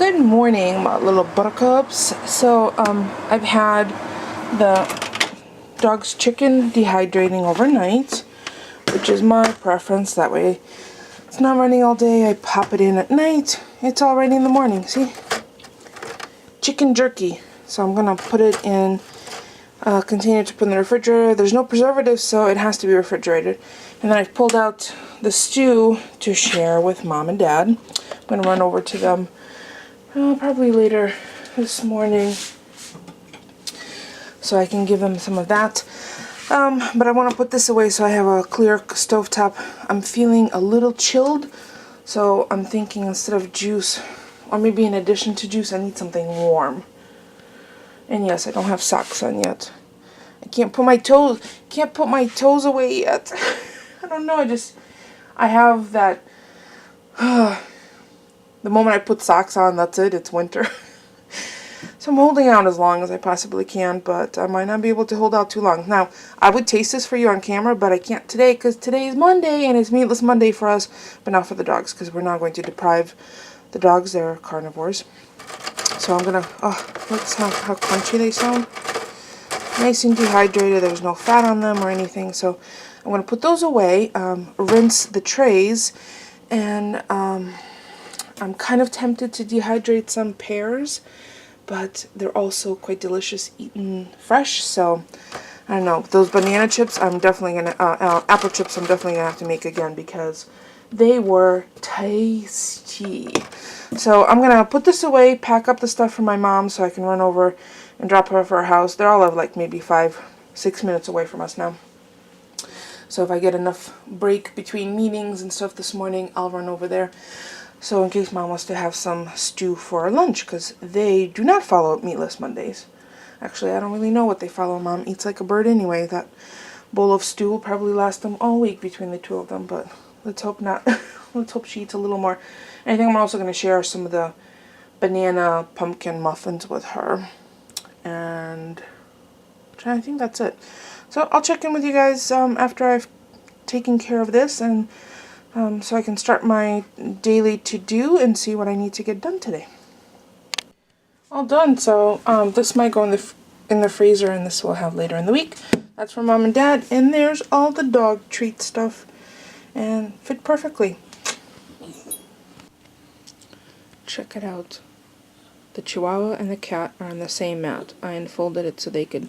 Good morning, my little buttercups. So, I've had the dog's chicken dehydrating overnight, which is my preference. That way, it's not running all day. I pop it in at night. It's all ready in the morning. See? Chicken jerky. So I'm gonna put it in a container to put in the refrigerator. There's no preservatives, so it has to be refrigerated. And then I've pulled out the stew to share with Mom and Dad. I'm gonna run over to them probably later this morning, so I can give them some of that. But I want to put this away so I have a clear stovetop. I'm feeling a little chilled, so I'm thinking instead of juice, or maybe in addition to juice, I need something warm. And yes, I don't have socks on yet. I can't put my toes away yet. I don't know, I have that the moment I put socks on, that's it, it's winter. So I'm holding out as long as I possibly can, but I might not be able to hold out too long. Now, I would taste this for you on camera, but I can't today because today is Monday and it's Meatless Monday for us, but not for the dogs because we're not going to deprive the dogs. They're carnivores. So I'm gonna, let's how crunchy they sound. Nice and dehydrated, there's no fat on them or anything. So I'm gonna put those away, rinse the trays, and I'm kind of tempted to dehydrate some pears, but they're also quite delicious eaten fresh. So I don't know. Those banana chips, I'm definitely gonna apple chips. I'm definitely gonna have to make again because they were tasty. So I'm gonna put this away, pack up the stuff for my mom so I can run over and drop her off at her house. They're all like maybe 5-6 minutes away from us now. So if I get enough break between meetings and stuff this morning, I'll run over there. So in case Mom wants to have some stew for lunch, because they do not follow Meatless Mondays. Actually, I don't really know what they follow. Mom eats like a bird anyway. That bowl of stew will probably last them all week between the two of them, but let's hope not. Let's hope she eats a little more. And I think I'm also going to share some of the banana pumpkin muffins with her. And I think that's it. So I'll check in with you guys after I've taken care of this, and so I can start my daily to-do and see what I need to get done today. All done. So this might go in the freezer, and this we'll have later in the week. That's for Mom and Dad, and there's all the dog treat stuff, and fit perfectly. Check it out. The Chihuahua and the cat are on the same mat. I unfolded it so they could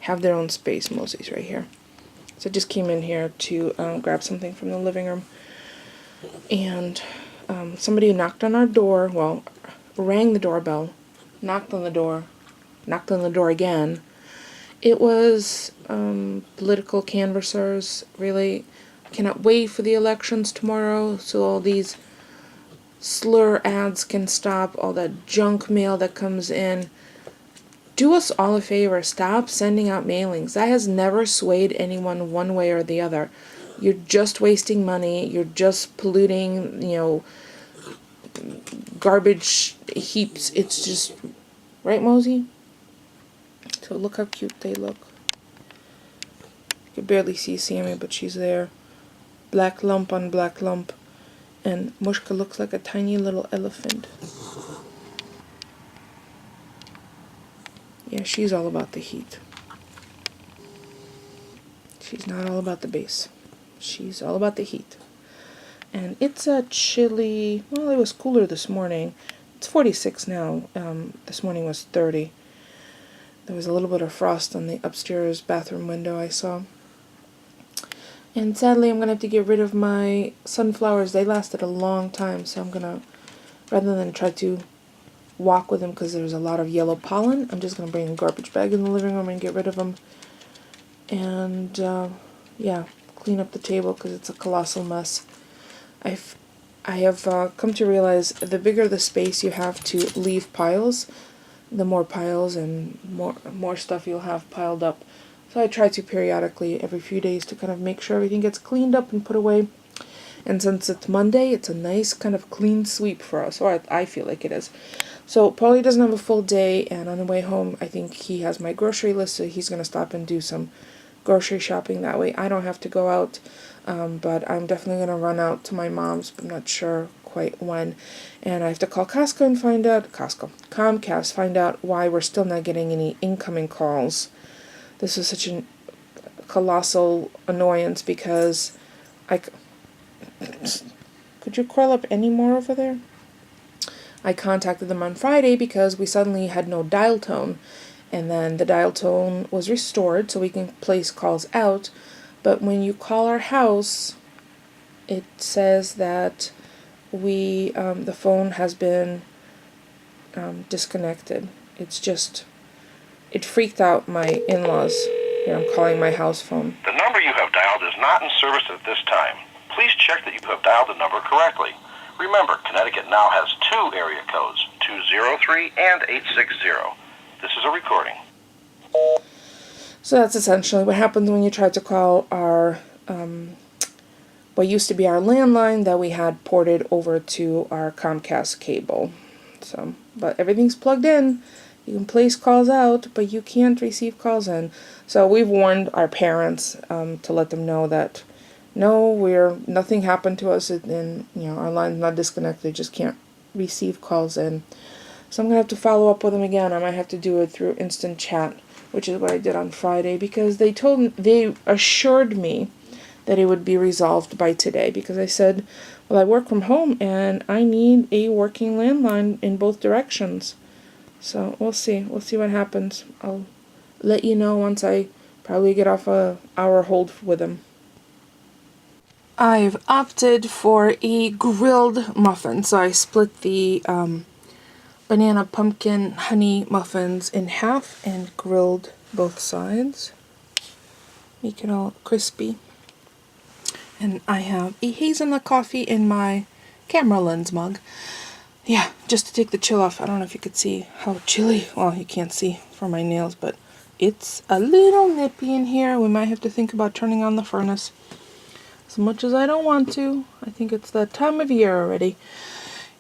have their own space. Mosey's right here. So I just came in here to grab something from the living room. And somebody knocked on our door, well, rang the doorbell, knocked on the door again. It was political canvassers, really. I cannot wait for the elections tomorrow, so all these slur ads can stop, all that junk mail that comes in. Do us all a favor, stop sending out mailings. That has never swayed anyone one way or the other. You're just wasting money. You're just polluting, garbage heaps. It's just, right, Mosey? So look how cute they look. You can barely see Sammy, but she's there. Black lump on black lump. And Mushka looks like a tiny little elephant. Yeah, she's all about the heat. She's not all about the base. She's all about the heat. And it's a chilly, well, it was cooler this morning. It's 46 now. This morning was 30. There was a little bit of frost on the upstairs bathroom window I saw. And sadly, I'm going to have to get rid of my sunflowers. They lasted a long time, so I'm going to, rather than try to walk with them because there's a lot of yellow pollen, I'm just going to bring a garbage bag in the living room and get rid of them. And, yeah, clean up the table because it's a colossal mess. I have come to realize the bigger the space you have to leave piles, the more piles and more stuff you'll have piled up. So I try to periodically, every few days, to kind of make sure everything gets cleaned up and put away. And since it's Monday, it's a nice kind of clean sweep for us, or I feel like it is. So Paulie doesn't have a full day, and on the way home, I think he has my grocery list, so he's going to stop and do some grocery shopping that way. I don't have to go out, but I'm definitely going to run out to my mom's, but I'm not sure quite when. And I have to call Costco and find out, Comcast, find out why we're still not getting any incoming calls. This is such a colossal annoyance because could you curl up any more over there? I contacted them on Friday because we suddenly had no dial tone, and then the dial tone was restored so we can place calls out, but when you call our house, it says that the phone has been disconnected. It freaked out my in-laws. Here, I'm calling my house phone. The number you have dialed is not in service at this time. Please check that you have dialed the number correctly. Remember, Connecticut now has 2 area codes, 203 and 860. This is a recording. So that's essentially what happens when you try to call our, what used to be our landline that we had ported over to our Comcast cable. So, but everything's plugged in. You can place calls out, but you can't receive calls in. So we've warned our parents to let them know that no, nothing happened to us, and our line's not disconnected. Just can't receive calls in. So I'm gonna have to follow up with them again. I might have to do it through instant chat, which is what I did on Friday, because they assured me that it would be resolved by today, because I said, well, I work from home and I need a working landline in both directions. So we'll see what happens. I'll let you know once I probably get off a hour hold with them. I've opted for a grilled muffin, so I split the banana pumpkin honey muffins in half and grilled both sides. Make it all crispy. And I have a hazelnut coffee in my camera lens mug. Yeah, just to take the chill off. I don't know if you could see how chilly. Well, you can't see from my nails, but it's a little nippy in here. We might have to think about turning on the furnace. As much as I don't want to, I think it's that time of year already.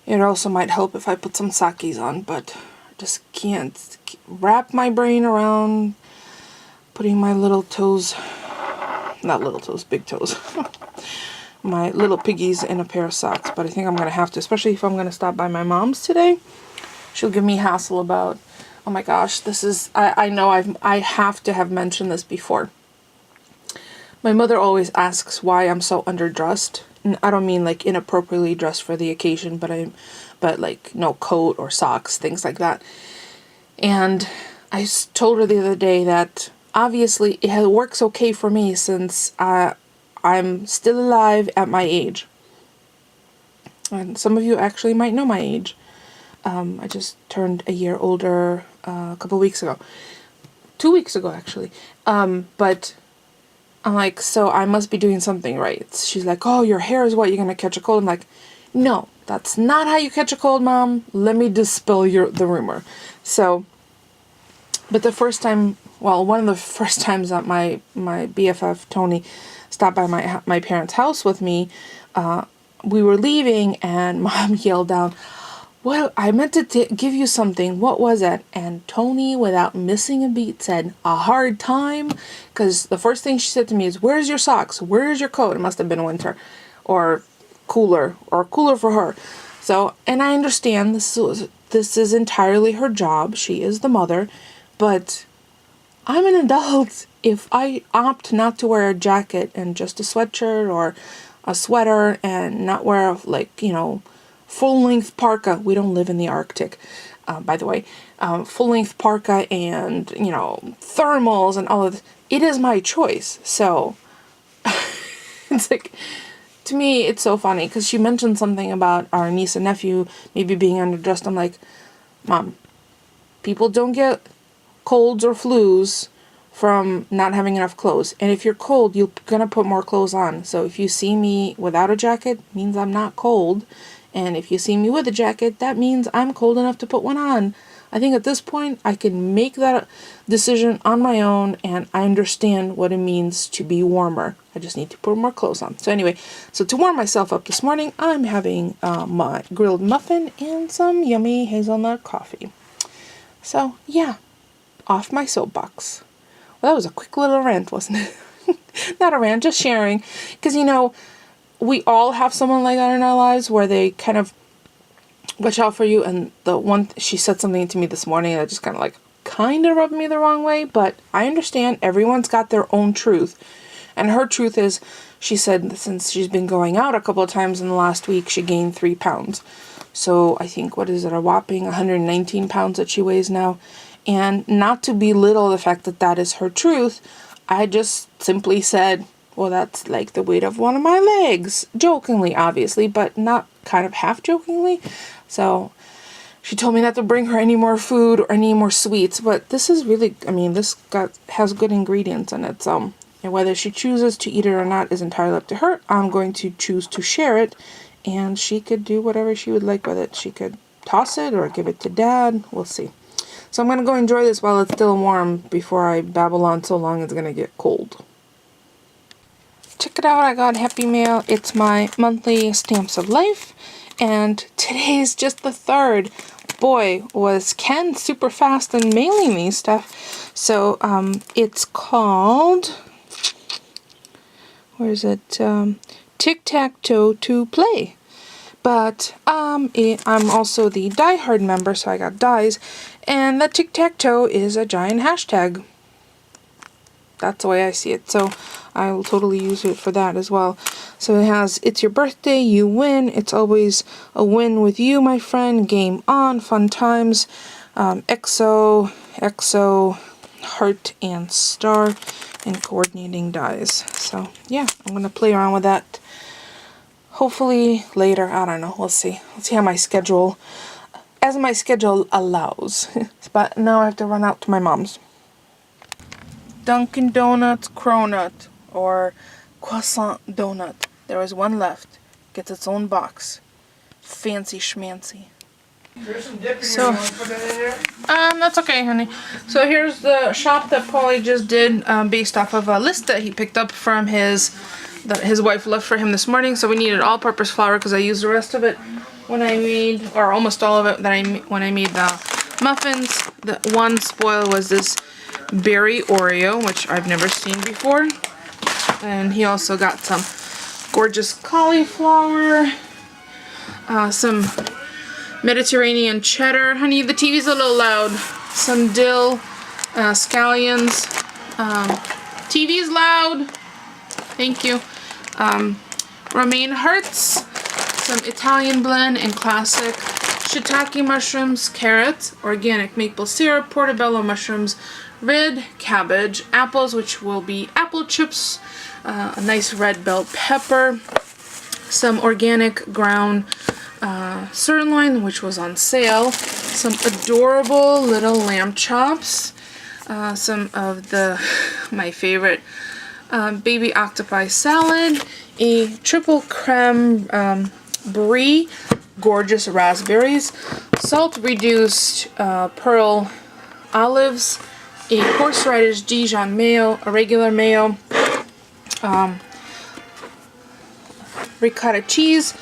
It also might help if I put some sakis on, but I just can't wrap my brain around putting my little toes, not little toes, big toes, my little piggies in a pair of socks. But I think I'm going to have to, especially if I'm going to stop by my mom's today. She'll give me hassle about, oh my gosh, this is, I know I have to have mentioned this before. My mother always asks why I'm so underdressed. And I don't mean like inappropriately dressed for the occasion, but like no coat or socks, things like that. And I told her the other day that obviously it works okay for me since I'm still alive at my age. And some of you actually might know my age. I just turned a year older a couple weeks ago. 2 weeks ago, actually. But I'm like, so I must be doing something right. She's like, oh, your hair is what, you're going to catch a cold? I'm like, no, that's not how you catch a cold, Mom. Let me dispel the rumor. So, but the first time, well, one of the first times that my BFF, Tony, stopped by my parents' house with me, we were leaving and Mom yelled down, well, I meant to give you something. What was it? And Tony, without missing a beat, said, a hard time? Because the first thing she said to me is, where's your socks? Where's your coat? It must have been winter. Or cooler for her. So, and I understand this is entirely her job. She is the mother. But I'm an adult. If I opt not to wear a jacket and just a sweatshirt or a sweater and not wear, full-length parka. We don't live in the Arctic, by the way. Full-length parka and, thermals and all of this. It is my choice. So, it's like, to me, it's so funny. Because she mentioned something about our niece and nephew maybe being underdressed. I'm like, Mom, people don't get colds or flus from not having enough clothes. And if you're cold, you're going to put more clothes on. So if you see me without a jacket, it means I'm not cold. And if you see me with a jacket, that means I'm cold enough to put one on. I think at this point, I can make that decision on my own, and I understand what it means to be warmer. I just need to put more clothes on. So anyway, so to warm myself up this morning, I'm having my grilled muffin and some yummy hazelnut coffee. So yeah, off my soapbox. Well, that was a quick little rant, wasn't it? Not a rant, just sharing. Because, you know, we all have someone like that in our lives where they kind of watch out for you. And the one, she said something to me this morning that just kind of rubbed me the wrong way. But I understand everyone's got their own truth. And her truth is, she said since she's been going out a couple of times in the last week, she gained 3 pounds. So I think, what is it, a whopping 119 pounds that she weighs now. And not to belittle the fact that that is her truth, I just simply said, well, that's like the weight of one of my legs. Jokingly, obviously, but not kind of half jokingly. So she told me not to bring her any more food or any more sweets. But this is really, I mean, has good ingredients in it. So and whether she chooses to eat it or not is entirely up to her. I'm going to choose to share it. And she could do whatever she would like with it. She could toss it or give it to Dad. We'll see. So I'm going to go enjoy this while it's still warm before I babble on so long it's going to get cold. Check it out. I got Happy Mail. It's my monthly Stamps of Life. And today's just the 3rd. Boy, was Ken super fast in mailing me stuff. So it's called... Where is it? Tic-Tac-Toe to Play. But I'm also the Die Hard member, so I got dies. And the tic-tac-toe is a giant hashtag. That's the way I see it. So I will totally use it for that as well. So it has, it's your birthday, you win. It's always a win with you, my friend. Game on, fun times. XO, heart, and star. And coordinating dies. So yeah, I'm going to play around with that. Hopefully later, I don't know, we'll see. Let's see how my schedule, as my schedule allows. But now I have to run out to my mom's. Dunkin' Donuts Cronut, or Croissant Donut. There is one left. Gets its own box. Fancy schmancy. There's some dip in So, here. You want to put that in there? That's okay, honey. So here's the shop that Paulie just did, based off of a list that he picked up from that his wife left for him this morning. So we needed all-purpose flour because I used the rest of it when I made, or almost all of it when I made the muffins. The one spoil was this berry Oreo, which I've never seen before. And he also got some gorgeous cauliflower, some Mediterranean cheddar. Honey, the TV's a little loud. Some dill, scallions. TV's loud. Thank you. Romaine hearts, some Italian blend and classic shiitake mushrooms, carrots, organic maple syrup, portobello mushrooms, red cabbage, apples, which will be apple chips, a nice red bell pepper, some organic ground sirloin, which was on sale, some adorable little lamb chops, some of my favorite baby octopi salad, a triple creme brie, gorgeous raspberries, salt reduced pearl olives, a horseradish Dijon mayo, a regular mayo, ricotta cheese,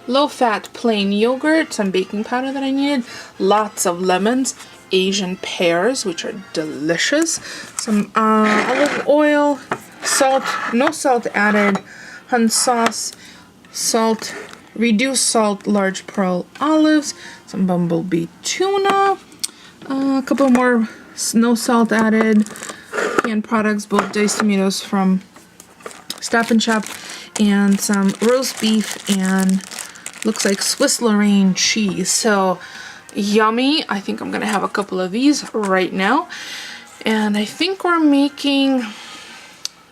low-fat plain yogurt, some baking powder that I needed, lots of lemons, Asian pears, which are delicious, some olive oil, salt, no salt added, hun sauce, salt, reduced salt, large pearl olives, some bumblebee tuna, a couple more no salt added canned products, both diced tomatoes from Stop and Shop, and some roast beef and looks like Swiss Lorraine cheese. So yummy. I think I'm gonna have a couple of these right now. And I think we're making,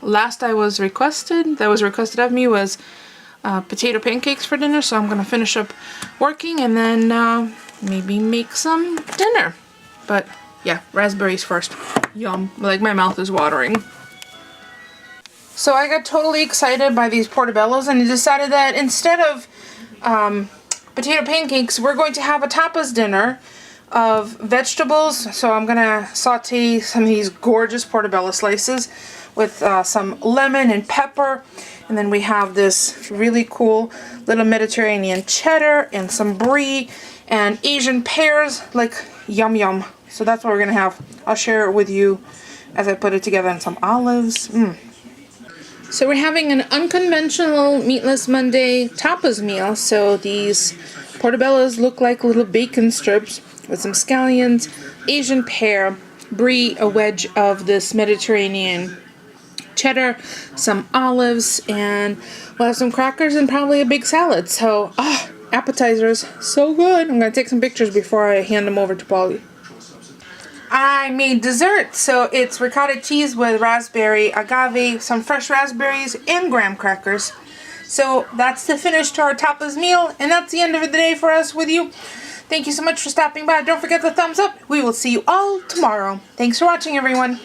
that was requested of me was potato pancakes for dinner. So I'm gonna finish up working and then maybe make some dinner. But yeah, raspberries first. Yum. Like, my mouth is watering. So I got totally excited by these portobellos and decided that instead of potato pancakes, we're going to have a tapas dinner of vegetables. So I'm gonna saute some of these gorgeous portobello slices with some lemon and pepper, and then we have this really cool little Mediterranean cheddar and some brie and Asian pears. Like, yum yum. So that's what we're gonna have. I'll share it with you as I put it together, and some olives. So we're having an unconventional Meatless Monday tapas meal. So these portobellos look like little bacon strips with some scallions, Asian pear, brie, a wedge of this Mediterranean cheddar, some olives, and we'll have some crackers and probably a big salad. So, appetizers, so good. I'm going to take some pictures before I hand them over to Polly. I made dessert, so it's ricotta cheese with raspberry, agave, some fresh raspberries, and graham crackers. So that's the finish to our tapas meal, and that's the end of the day for us with you. Thank you so much for stopping by. Don't forget the thumbs up. We will see you all tomorrow. Thanks for watching, everyone.